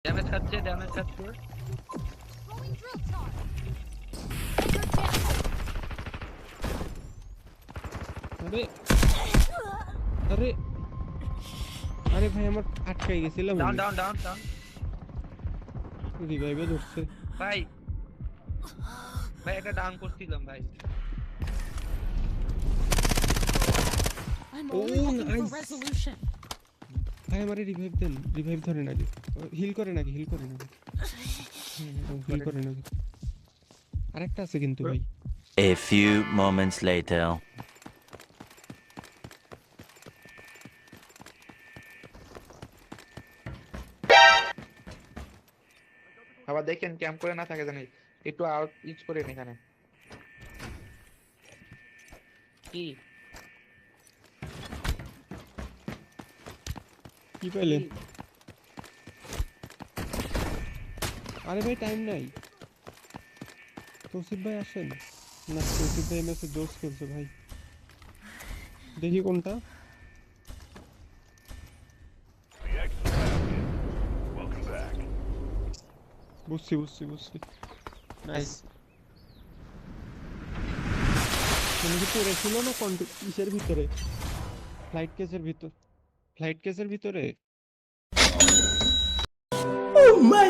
Damage খাচ্ছে আরে আরে আরে ভাই আমার আটকাই গেছিলাম ডাউন রিভাইভে ধরছে ভাই এটা ডাউন করছিলাম ভাই। ও নাইস ভাই আমারে রিভাইভ দেন, রিভাইভ ধরে নাকি হিল করে নাকি হিল করে নাকি আরেকটা আছে কিন্তু ভাই। A few moments later. আবার দেখেন ক্যাম্প করে না থাকে জানি একটু আউট ইচ করে নি এখানে কি কি পাইলেন? আরে ভাই টাইম নাই, তৌসিফ ভাই আসেন না। তৌসিফ ভাই এমএসে জোস খেলছে ভাই, দেখি কোনটা। বুঝছি নাইস। মানে কি পড়ে ছিল না কিসের ভিতরে? ফ্লাইট কেসের ভিতরে। Oh my